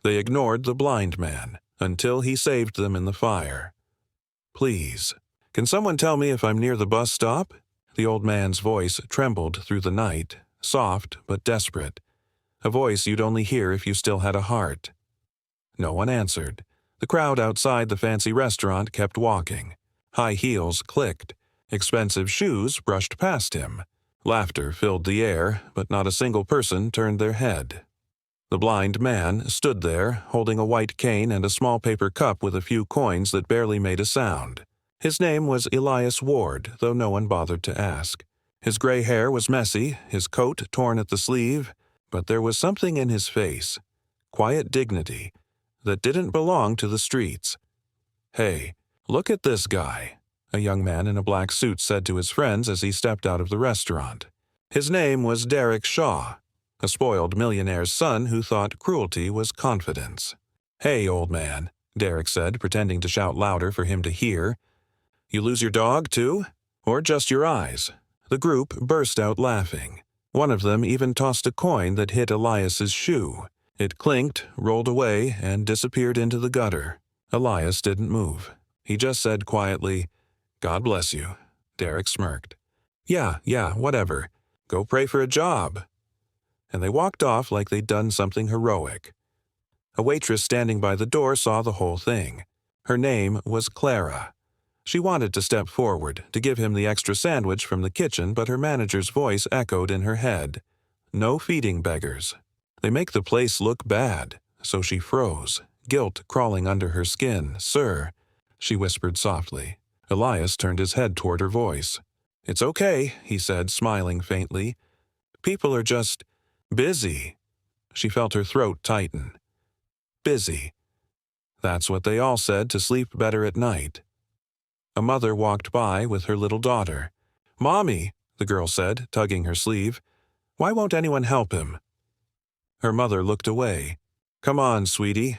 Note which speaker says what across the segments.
Speaker 1: They ignored the blind man until he saved them in the fire. "Please, can someone tell me if I'm near the bus stop?" The old man's voice trembled through the night, soft but desperate. A voice you'd only hear if you still had a heart. No one answered. The crowd outside the fancy restaurant kept walking. High heels clicked. Expensive shoes brushed past him. Laughter filled the air, but not a single person turned their head. The blind man stood there, holding a white cane and a small paper cup with a few coins that barely made a sound. His name was Elias Ward, though no one bothered to ask. His gray hair was messy, his coat torn at the sleeve, but there was something in his face, quiet dignity, that didn't belong to the streets. "Hey, look at this guy," a young man in a black suit said to his friends as he stepped out of the restaurant. His name was Derek Shaw, a spoiled millionaire's son who thought cruelty was confidence. "Hey, old man," Derek said, pretending to shout louder for him to hear. "You lose your dog, too? Or just your eyes?" The group burst out laughing. One of them even tossed a coin that hit Elias's shoe. It clinked, rolled away, and disappeared into the gutter. Elias didn't move. He just said quietly, "God bless you." Derek smirked. Yeah, whatever. Go pray for a job." And they walked off like they'd done something heroic. A waitress standing by the door saw the whole thing. Her name was Clara. She wanted to step forward, to give him the extra sandwich from the kitchen, but her manager's voice echoed in her head. "No feeding beggars. They make the place look bad." So she froze, guilt crawling under her skin. "Sir," she whispered softly. Elias turned his head toward her voice. "It's okay," he said, smiling faintly. "People are just busy." She felt her throat tighten. Busy. That's what they all said to sleep better at night. A mother walked by with her little daughter. "Mommy," the girl said, tugging her sleeve, "why won't anyone help him?" Her mother looked away. "Come on, sweetie."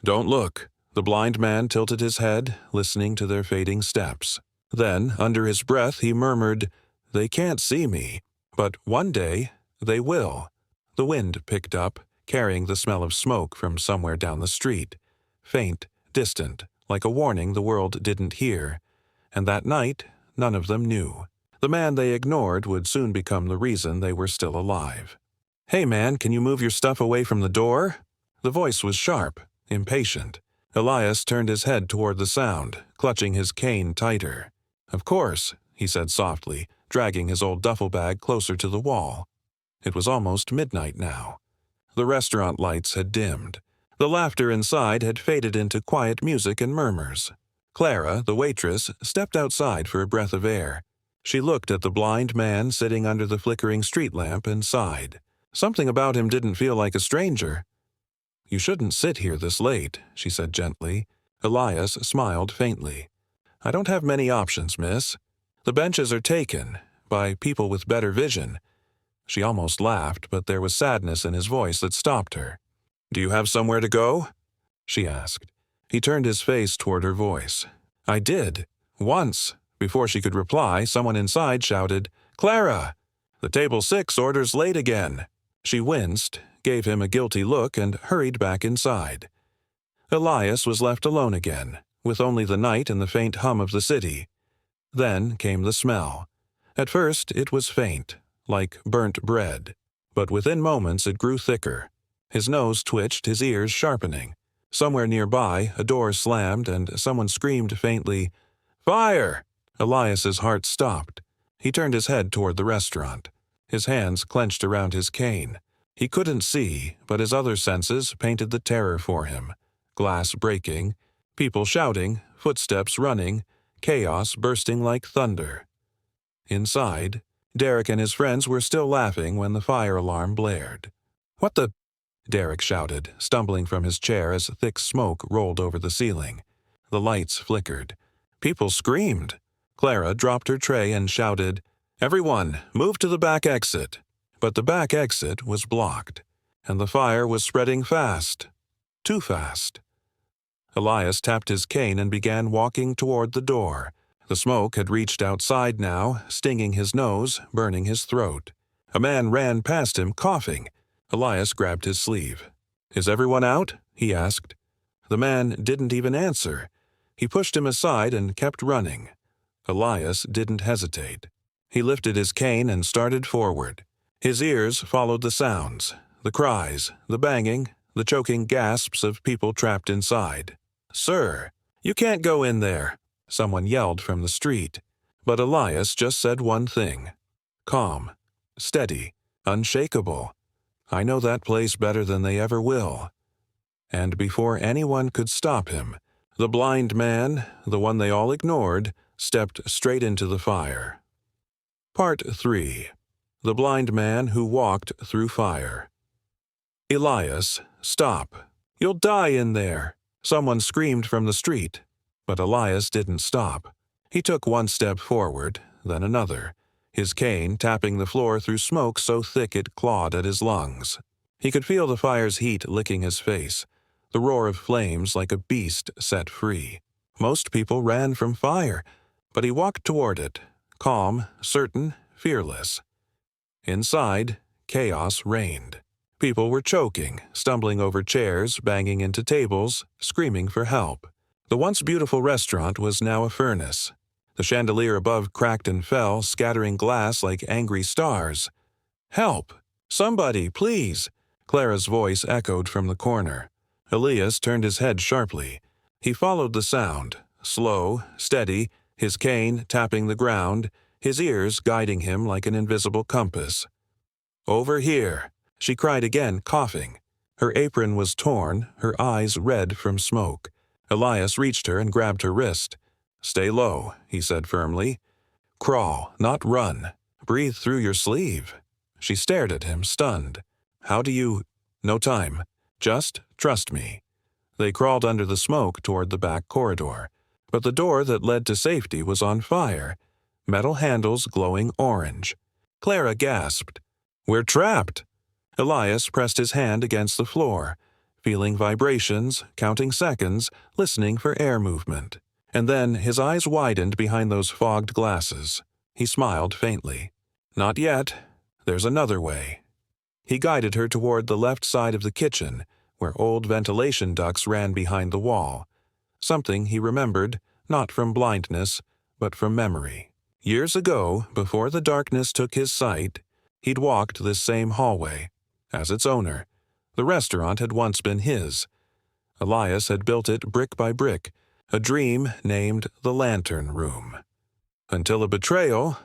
Speaker 1: "Don't look." The blind man tilted his head, listening to their fading steps. Then, under his breath, he murmured, "They can't see me, but one day they will." The wind picked up, carrying the smell of smoke from somewhere down the street. Faint, distant, like a warning the world didn't hear. And that night, none of them knew. The man they ignored would soon become the reason they were still alive. "Hey man, can you move your stuff away from the door?" The voice was sharp, impatient. Elias turned his head toward the sound, clutching his cane tighter. "Of course," he said softly, dragging his old duffel bag closer to the wall. It was almost midnight now. The restaurant lights had dimmed. The laughter inside had faded into quiet music and murmurs. Clara, the waitress, stepped outside for a breath of air. She looked at the blind man sitting under the flickering street lamp and sighed. Something about him didn't feel like a stranger. "You shouldn't sit here this late," she said gently. Elias smiled faintly. "I don't have many options, miss. The benches are taken, by people with better vision." She almost laughed, but there was sadness in his voice that stopped her. "Do you have somewhere to go?" she asked. He turned his face toward her voice. "I did. Once." Before she could reply, someone inside shouted, "Clara! The table 6 order's late again." She winced, gave him a guilty look, and hurried back inside. Elias was left alone again, with only the night and the faint hum of the city. Then came the smell. At first it was faint, like burnt bread, but within moments it grew thicker. His nose twitched, his ears sharpening. Somewhere nearby, a door slammed and someone screamed faintly, "Fire!" Elias's heart stopped. He turned his head toward the restaurant. His hands clenched around his cane. He couldn't see, but his other senses painted the terror for him. Glass breaking, people shouting, footsteps running, chaos bursting like thunder. Inside, Derek and his friends were still laughing when the fire alarm blared. "What the—" Derek shouted, stumbling from his chair as thick smoke rolled over the ceiling. The lights flickered. People screamed. Clara dropped her tray and shouted, "Everyone, move to the back exit." But the back exit was blocked, and the fire was spreading fast. Too fast. Elias tapped his cane and began walking toward the door. The smoke had reached outside now, stinging his nose, burning his throat. A man ran past him, coughing. Elias grabbed his sleeve. "Is everyone out?" he asked. The man didn't even answer. He pushed him aside and kept running. Elias didn't hesitate. He lifted his cane and started forward. His ears followed the sounds, the cries, the banging, the choking gasps of people trapped inside. "Sir, you can't go in there," someone yelled from the street. But Elias just said one thing. Calm, steady, unshakable. "I know that place better than they ever will." And before anyone could stop him, the blind man, the one they all ignored, stepped straight into the fire. Part 3. The Blind Man Who Walked Through Fire. "Elias, stop. You'll die in there," someone screamed from the street. But Elias didn't stop. He took one step forward, then another, his cane tapping the floor through smoke so thick it clawed at his lungs. He could feel the fire's heat licking his face, the roar of flames like a beast set free. Most people ran from fire, but he walked toward it, calm, certain, fearless. Inside, chaos reigned. People were choking, stumbling over chairs, banging into tables, screaming for help. The once beautiful restaurant was now a furnace. The chandelier above cracked and fell, scattering glass like angry stars. "Help! Somebody, please!" Clara's voice echoed from the corner. Elias turned his head sharply. He followed the sound, slow, steady, his cane tapping the ground, his ears guiding him like an invisible compass. "Over here," she cried again, coughing. Her apron was torn, her eyes red from smoke. Elias reached her and grabbed her wrist. "Stay low," he said firmly. "Crawl, not run. Breathe through your sleeve." She stared at him, stunned. "How do you—" "No time. Just trust me." They crawled under the smoke toward the back corridor. But the door that led to safety was on fire, metal handles glowing orange. Clara gasped. "We're trapped!" Elias pressed his hand against the floor, feeling vibrations, counting seconds, listening for air movement. And then his eyes widened behind those fogged glasses. He smiled faintly. "Not yet. There's another way." He guided her toward the left side of the kitchen, where old ventilation ducts ran behind the wall. Something he remembered, not from blindness, but from memory. Years ago, before the darkness took his sight, he'd walked this same hallway. As its owner, the restaurant had once been his. Elias had built it brick by brick, a dream named the Lantern Room. Until a betrayal,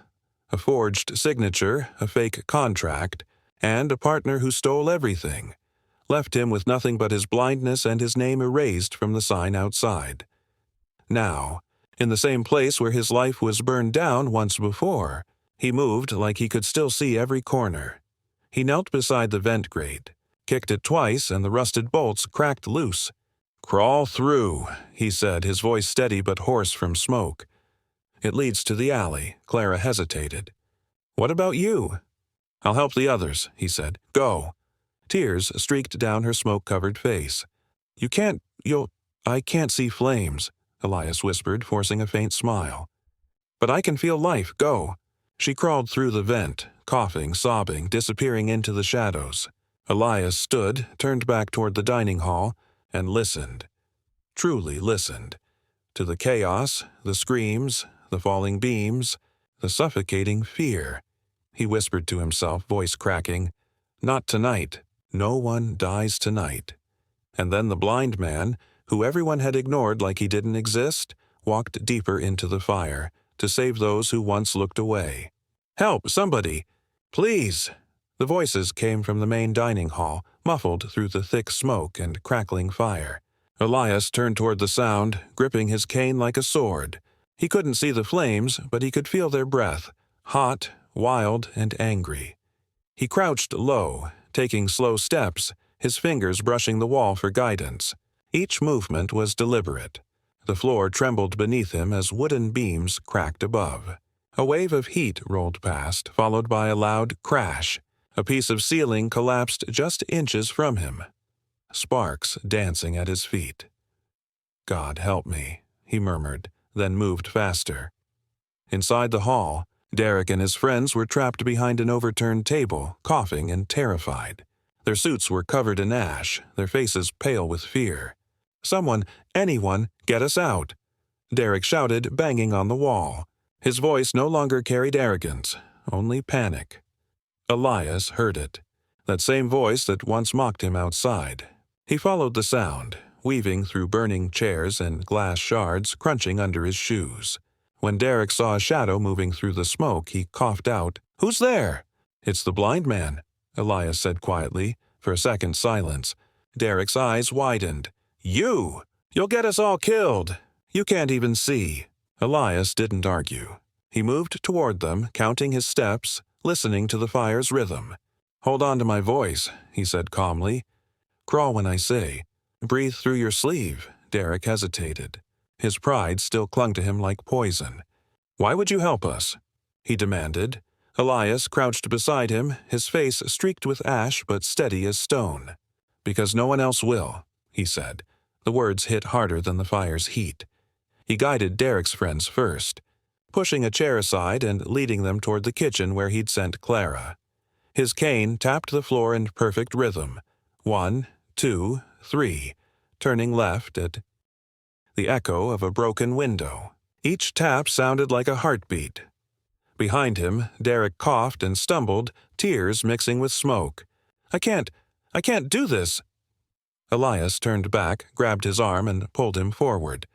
Speaker 1: a forged signature, a fake contract, and a partner who stole everything, left him with nothing but his blindness and his name erased from the sign outside. Now, in the same place where his life was burned down once before, he moved like he could still see every corner. He knelt beside the vent grate, kicked it twice, and the rusted bolts cracked loose. "Crawl through," he said, his voice steady but hoarse from smoke. "It leads to the alley." Clara hesitated. "What about you?" "I'll help the others," he said. "Go." Tears streaked down her smoke-covered face. I can't see flames," Elias whispered, forcing a faint smile. "But I can feel life. Go." She crawled through the vent, coughing, sobbing, disappearing into the shadows. Elias stood, turned back toward the dining hall, and listened. Truly listened. To the chaos, the screams, the falling beams, the suffocating fear. He whispered to himself, voice cracking, "Not tonight. No one dies tonight." And then the blind man, who everyone had ignored like he didn't exist, walked deeper into the fire, to save those who once looked away. "Help, somebody! Please!" The voices came from the main dining hall, muffled through the thick smoke and crackling fire. Elias turned toward the sound, gripping his cane like a sword. He couldn't see the flames, but he could feel their breath, hot, wild, and angry. He crouched low, taking slow steps, his fingers brushing the wall for guidance. Each movement was deliberate. The floor trembled beneath him as wooden beams cracked above. A wave of heat rolled past, followed by a loud crash. A piece of ceiling collapsed just inches from him. Sparks dancing at his feet. "God help me," he murmured, then moved faster. Inside the hall, Derek and his friends were trapped behind an overturned table, coughing and terrified. Their suits were covered in ash, their faces pale with fear. "Someone, anyone, get us out!" Derek shouted, banging on the wall. His voice no longer carried arrogance, only panic. Elias heard it, that same voice that once mocked him outside. He followed the sound, weaving through burning chairs and glass shards crunching under his shoes. When Derek saw a shadow moving through the smoke, he coughed out, "Who's there?" "It's the blind man," Elias said quietly. For a second silence. Derek's eyes widened. "You! You'll get us all killed! You can't even see!" Elias didn't argue. He moved toward them, counting his steps, listening to the fire's rhythm. "Hold on to my voice," he said calmly. "Crawl when I say. Breathe through your sleeve." Derek hesitated. His pride still clung to him like poison. "Why would you help us?" he demanded. Elias crouched beside him, his face streaked with ash but steady as stone. "Because no one else will," he said. The words hit harder than the fire's heat. He guided Derek's friends first, pushing a chair aside and leading them toward the kitchen where he'd sent Clara. His cane tapped the floor in perfect rhythm. 1, 2, 3, turning left at the echo of a broken window. Each tap sounded like a heartbeat. Behind him, Derek coughed and stumbled, tears mixing with smoke. I can't do this." Elias turned back, grabbed his arm, and pulled him forward.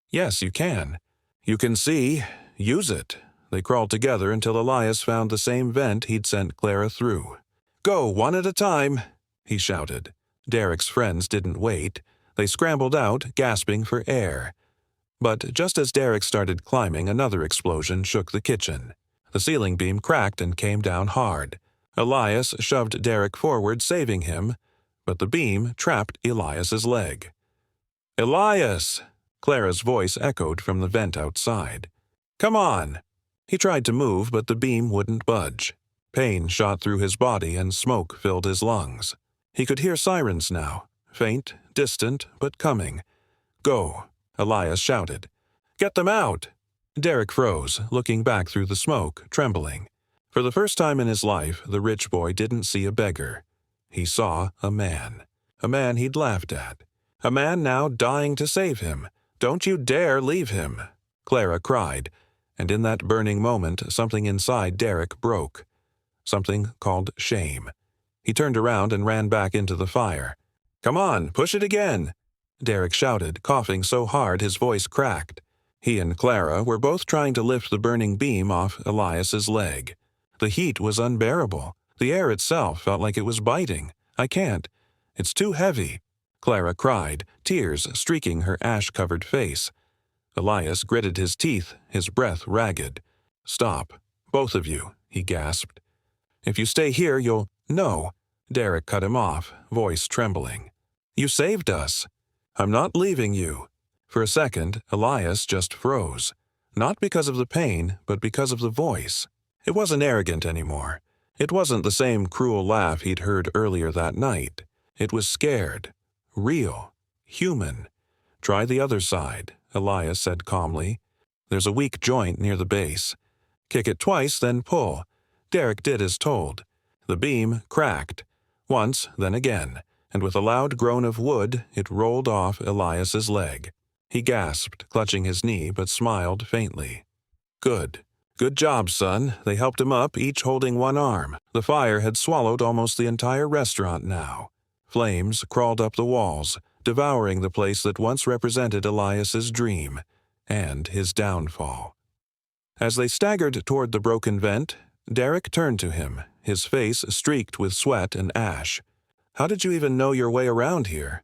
Speaker 1: "Yes, you can. You can see. Use it." They crawled together until Elias found the same vent he'd sent Clara through. "Go, one at a time," he shouted. Derek's friends didn't wait. They scrambled out, gasping for air. But just as Derek started climbing, another explosion shook the kitchen. The ceiling beam cracked and came down hard. Elias shoved Derek forward, saving him, but the beam trapped Elias's leg. "Elias!" Clara's voice echoed from the vent outside. "Come on!" He tried to move, but the beam wouldn't budge. Pain shot through his body and smoke filled his lungs. He could hear sirens now, faint, distant, but coming. "Go!" Elias shouted. "Get them out!" Derek froze, looking back through the smoke, trembling. For the first time in his life, the rich boy didn't see a beggar. He saw a man he'd laughed at. A man now dying to save him. "Don't you dare leave him!" Clara cried, and in that burning moment, something inside Derek broke. Something called shame. He turned around and ran back into the fire. "Come on, push it again!" Derek shouted, coughing so hard his voice cracked. He and Clara were both trying to lift the burning beam off Elias's leg. The heat was unbearable. The air itself felt like it was biting. "I can't. It's too heavy," Clara cried, tears streaking her ash-covered face. Elias gritted his teeth, his breath ragged. "Stop, both of you," he gasped. "If you stay here, you'll—" "No," Derek cut him off, voice trembling. "You saved us. I'm not leaving you." For a second, Elias just froze. Not because of the pain, but because of the voice. It wasn't arrogant anymore. It wasn't the same cruel laugh he'd heard earlier that night. It was scared. Real. Human. "Try the other side," Elias said calmly. "There's a weak joint near the base. Kick it twice, then pull." Derek did as told. The beam cracked. Once, then again, and with a loud groan of wood, it rolled off Elias's leg. He gasped, clutching his knee, but smiled faintly. "Good. Good job, son." They helped him up, each holding one arm. The fire had swallowed almost the entire restaurant now. Flames crawled up the walls, devouring the place that once represented Elias's dream and his downfall. As they staggered toward the broken vent, Derek turned to him, his face streaked with sweat and ash. "How did you even know your way around here?"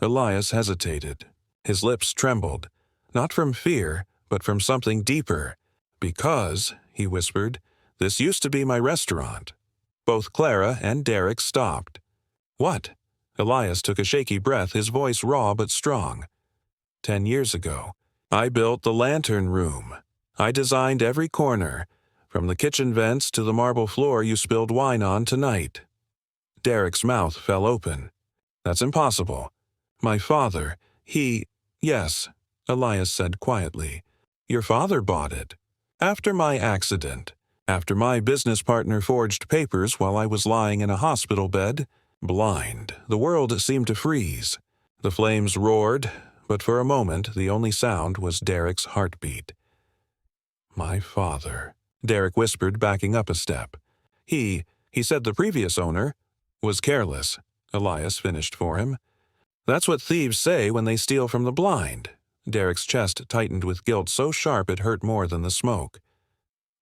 Speaker 1: Elias hesitated. His lips trembled, not from fear, but from something deeper. "Because," he whispered, "this used to be my restaurant." Both Clara and Derek stopped. "What?" Elias took a shaky breath, his voice raw but strong. 10 years ago, I built the Lantern Room. I designed every corner, from the kitchen vents to the marble floor you spilled wine on tonight." Derek's mouth fell open. "That's impossible. My father, Yes," Elias said quietly. "Your father bought it. After my accident. After my business partner forged papers while I was lying in a hospital bed, Blind, the world seemed to freeze. The flames roared, but for a moment the only sound was Derek's heartbeat. "My father," Derek whispered, backing up a step. He said the previous owner, was careless," Elias finished for him. "That's what thieves say when they steal from the blind." Derek's chest tightened with guilt so sharp it hurt more than the smoke.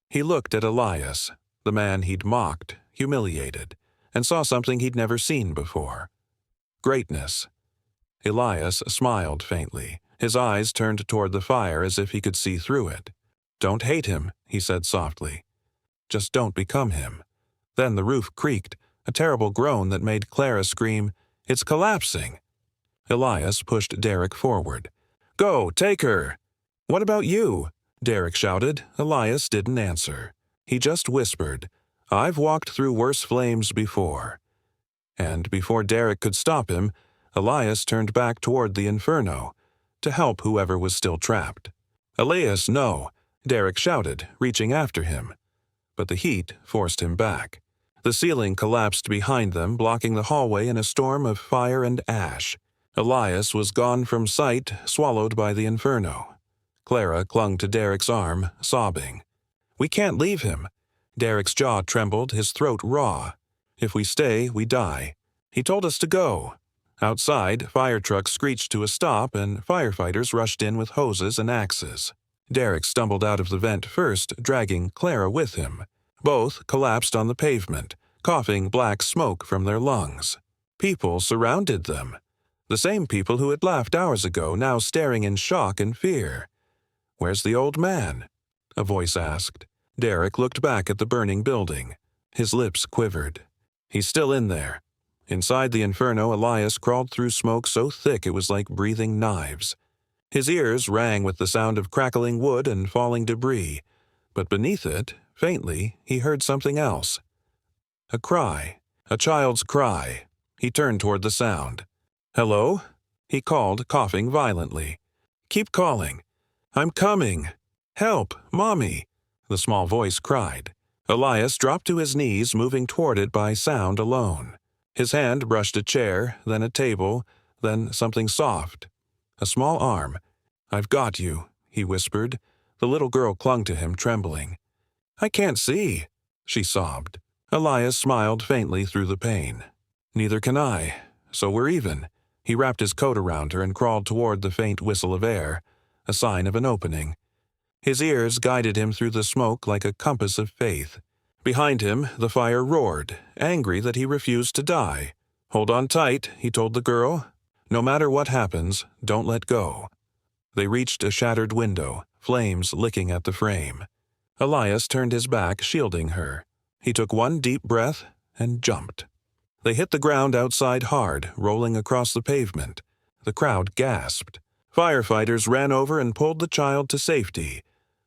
Speaker 1: He looked at Elias, the man he'd mocked, humiliated, and saw something he'd never seen before. Greatness. Elias smiled faintly, his eyes turned toward the fire as if he could see through it. "Don't hate him," he said softly. "Just don't become him." Then the roof creaked, a terrible groan that made Clara scream, "It's collapsing!" Elias pushed Derek forward. "Go, take her!" "What about you?" Derek shouted. Elias didn't answer. He just whispered, "I've walked through worse flames before." And before Derek could stop him, Elias turned back toward the inferno, to help whoever was still trapped. "Elias, no!" Derek shouted, reaching after him. But the heat forced him back. The ceiling collapsed behind them, blocking the hallway in a storm of fire and ash. Elias was gone from sight, swallowed by the inferno. Clara clung to Derek's arm, sobbing. "We can't leave him." Derek's jaw trembled, his throat raw. "If we stay, we die. He told us to go." Outside, fire trucks screeched to a stop and firefighters rushed in with hoses and axes. Derek stumbled out of the vent first, dragging Clara with him. Both collapsed on the pavement, coughing black smoke from their lungs. People surrounded them. The same people who had laughed hours ago, now staring in shock and fear. "Where's the old man?" a voice asked. Derek looked back at the burning building. His lips quivered. "He's still in there." Inside the inferno, Elias crawled through smoke so thick it was like breathing knives. His ears rang with the sound of crackling wood and falling debris, but beneath it, faintly, he heard something else. A cry. A child's cry. He turned toward the sound. "Hello?" he called, coughing violently. "Keep calling." "I'm coming." "Help, Mommy," the small voice cried. Elias dropped to his knees, moving toward it by sound alone. His hand brushed a chair, then a table, then something soft. A small arm. "I've got you," he whispered. The little girl clung to him, trembling. "I can't see," she sobbed. Elias smiled faintly through the pain. "Neither can I, so we're even." He wrapped his coat around her and crawled toward the faint whistle of air, a sign of an opening. His ears guided him through the smoke like a compass of faith. Behind him, the fire roared, angry that he refused to die. "Hold on tight," he told the girl. "No matter what happens, don't let go." They reached a shattered window, flames licking at the frame. Elias turned his back, shielding her. He took one deep breath and jumped. They hit the ground outside hard, rolling across the pavement. The crowd gasped. Firefighters ran over and pulled the child to safety.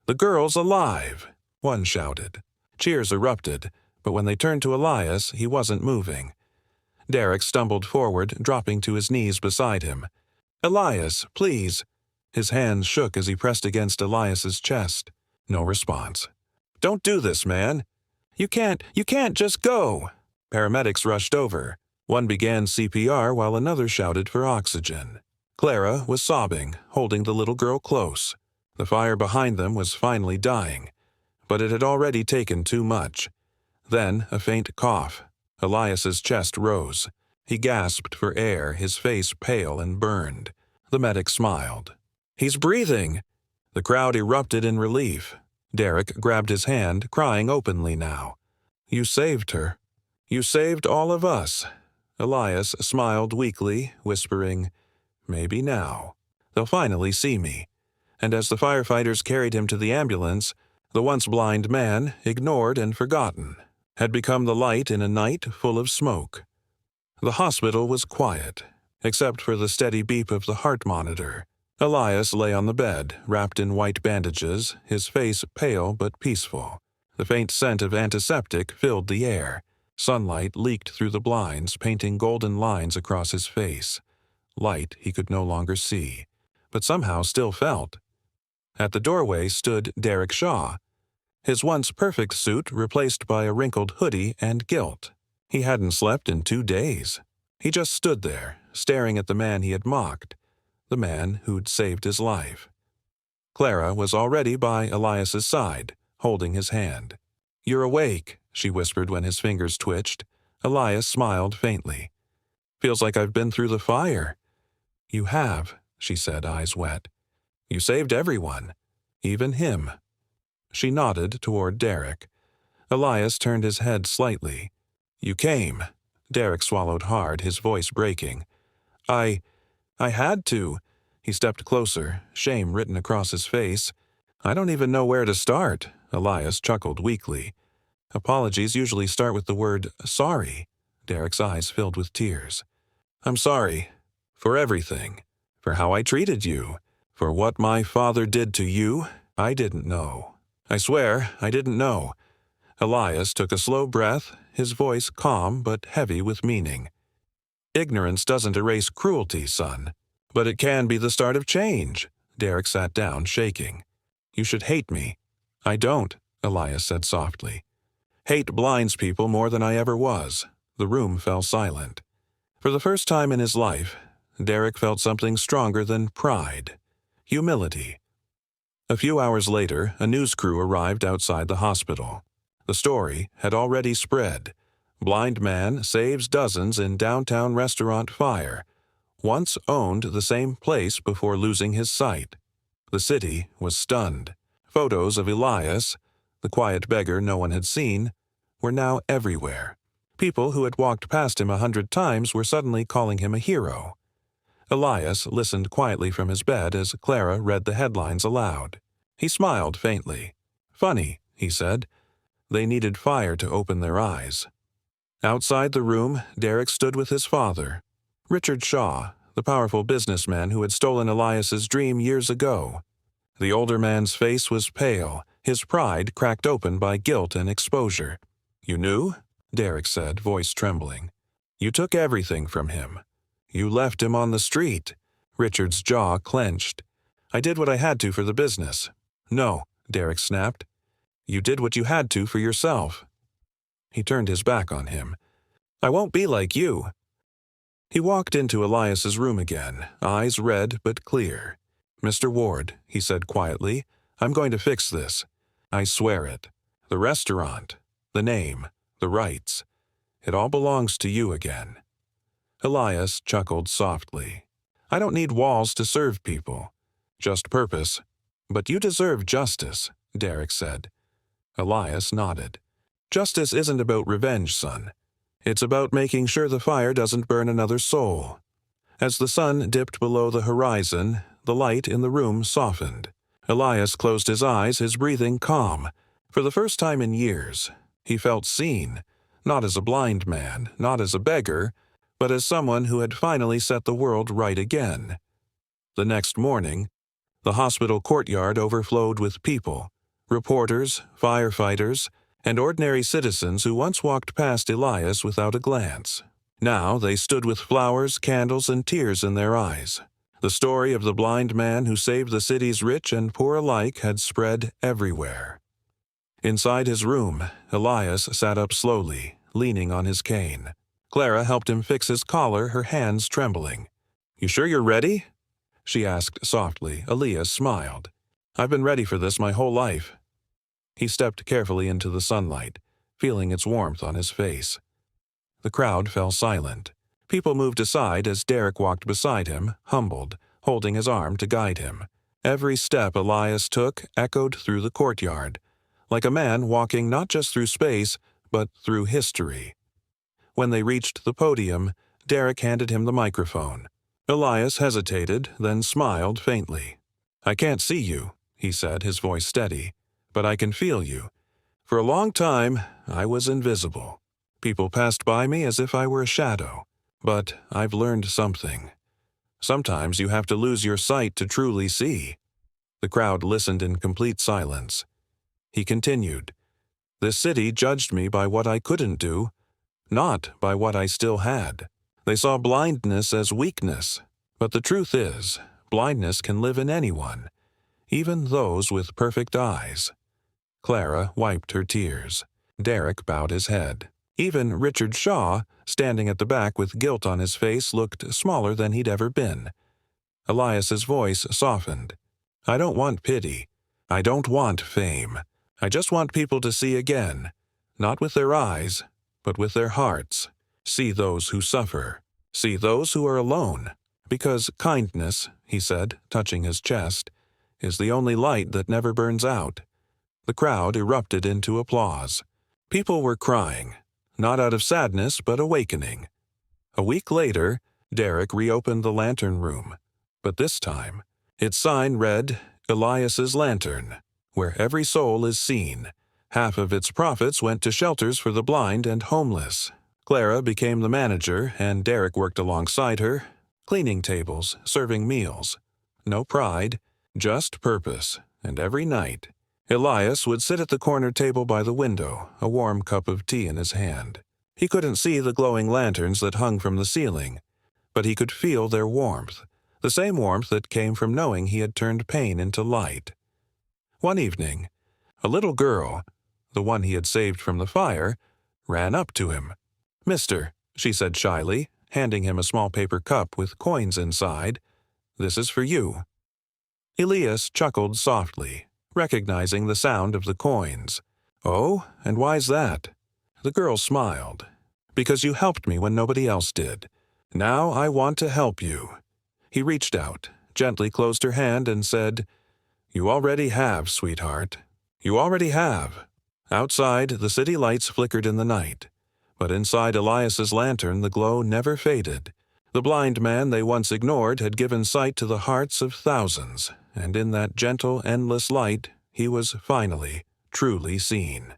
Speaker 1: "The girl's alive," one shouted. Cheers erupted, but when they turned to Elias, he wasn't moving. Derek stumbled forward, dropping to his knees beside him. "Elias, please." His hands shook as he pressed against Elias's chest. No response. "Don't do this, man." You can't just go." Paramedics rushed over. One began CPR while another shouted for oxygen. Clara was sobbing, holding the little girl close. The fire behind them was finally dying, but it had already taken too much. Then a faint cough. Elias's chest rose. He gasped for air, his face pale and burned. The medic smiled. "He's breathing." The crowd erupted in relief. Derek grabbed his hand, crying openly now. "You saved her. You saved all of us." Elias smiled weakly, whispering, "Maybe now. They'll finally see me." And as the firefighters carried him to the ambulance, the once blind man, ignored and forgotten, had become the light in a night full of smoke. The hospital was quiet, except for the steady beep of the heart monitor. Elias lay on the bed, wrapped in white bandages, his face pale but peaceful. The faint scent of antiseptic filled the air. Sunlight leaked through the blinds, painting golden lines across his face. Light he could no longer see, but somehow still felt. At the doorway stood Derek Shaw, his once perfect suit replaced by a wrinkled hoodie and gilt. He hadn't slept in 2 days. He just stood there, staring at the man he had mocked, the man who'd saved his life. Clara was already by Elias's side, holding his hand. "You're awake," she whispered when his fingers twitched. Elias smiled faintly. "Feels like I've been through the fire." "You have," she said, eyes wet. "You saved everyone, even him." She nodded toward Derek. Elias turned his head slightly. "You came." Derek swallowed hard, his voice breaking. I had to." He stepped closer, shame written across his face. "I don't even know where to start." Elias chuckled weakly. "Apologies usually start with the word sorry." Derek's eyes filled with tears. "I'm sorry. For everything. For how I treated you. For what my father did to you. I didn't know. I swear, I didn't know." Elias took a slow breath, his voice calm but heavy with meaning. "Ignorance doesn't erase cruelty, son. But it can be the start of change." Derek sat down, shaking. "You should hate me." "I don't," Elias said softly. "Hate blinds people more than I ever was." The room fell silent. For the first time in his life, Derek felt something stronger than pride. Humility. A few hours later, a news crew arrived outside the hospital. The story had already spread. Blind man saves dozens in downtown restaurant fire. Once owned the same place before losing his sight. The city was stunned. Photos of Elias, the quiet beggar no one had seen, were now everywhere. People who had walked past him 100 times were suddenly calling him a hero. Elias listened quietly from his bed as Clara read the headlines aloud. He smiled faintly. "Funny," he said. "They needed fire to open their eyes." Outside the room, Derek stood with his father, Richard Shaw, the powerful businessman who had stolen Elias's dream years ago. The older man's face was pale, his pride cracked open by guilt and exposure. "You knew?" Derek said, voice trembling. "You took everything from him. You left him on the street." Richard's jaw clenched. "I did what I had to for the business." "No," Derek snapped. "You did what you had to for yourself." He turned his back on him. "I won't be like you." He walked into Elias's room again, eyes red but clear. "Mr. Ward," he said quietly, "I'm going to fix this. I swear it. The restaurant, the name, the rights. It all belongs to you again." Elias chuckled softly. "I don't need walls to serve people. Just purpose. But you deserve justice," Derek said. Elias nodded. "Justice isn't about revenge, son. It's about making sure the fire doesn't burn another soul." As the sun dipped below the horizon, the light in the room softened. Elias closed his eyes, his breathing calm. For the first time in years, he felt seen, not as a blind man, not as a beggar, but as someone who had finally set the world right again. The next morning, the hospital courtyard overflowed with people, reporters, firefighters, and ordinary citizens who once walked past Elias without a glance. Now they stood with flowers, candles, and tears in their eyes. The story of the blind man who saved the city's rich and poor alike had spread everywhere. Inside his room, Elias sat up slowly, leaning on his cane. Clara helped him fix his collar, her hands trembling. "You sure you're ready?" she asked softly. Elias smiled. "I've been ready for this my whole life." He stepped carefully into the sunlight, feeling its warmth on his face. The crowd fell silent. People moved aside as Derek walked beside him, humbled, holding his arm to guide him. Every step Elias took echoed through the courtyard, like a man walking not just through space, but through history. When they reached the podium, Derek handed him the microphone. Elias hesitated, then smiled faintly. "I can't see you," he said, his voice steady, "but I can feel you. For a long time, I was invisible. People passed by me as if I were a shadow. But I've learned something. Sometimes you have to lose your sight to truly see." The crowd listened in complete silence. He continued, "This city judged me by what I couldn't do, not by what I still had. They saw blindness as weakness. But the truth is, blindness can live in anyone, even those with perfect eyes." Clara wiped her tears. Derek bowed his head. Even Richard Shaw, standing at the back with guilt on his face, looked smaller than he'd ever been. Elias's voice softened. I don't want pity. I don't want fame. I just want people to see again, not with their eyes, but with their hearts. See those who suffer. See those who are alone. Because kindness, he said, touching his chest, is the only light that never burns out. The crowd erupted into applause. People were crying, not out of sadness but awakening. A week later, Derek reopened the lantern room, but this time, its sign read, Elias's Lantern, where every soul is seen. Half of its profits went to shelters for the blind and homeless. Clara became the manager, and Derek worked alongside her, cleaning tables, serving meals. No pride, just purpose, and every night, Elias would sit at the corner table by the window, a warm cup of tea in his hand. He couldn't see the glowing lanterns that hung from the ceiling, but he could feel their warmth, the same warmth that came from knowing he had turned pain into light. One evening, a little girl, the one he had saved from the fire, ran up to him. "Mister," she said shyly, handing him a small paper cup with coins inside, "this is for you." Elias chuckled softly, recognizing the sound of the coins. "Oh, and why's that?" The girl smiled. "Because you helped me when nobody else did. Now I want to help you." He reached out, gently closed her hand, and said, "You already have, sweetheart. You already have." Outside, the city lights flickered in the night, but inside Elias's lantern the glow never faded. The blind man they once ignored had given sight to the hearts of thousands, and in that gentle, endless light he was finally, truly seen.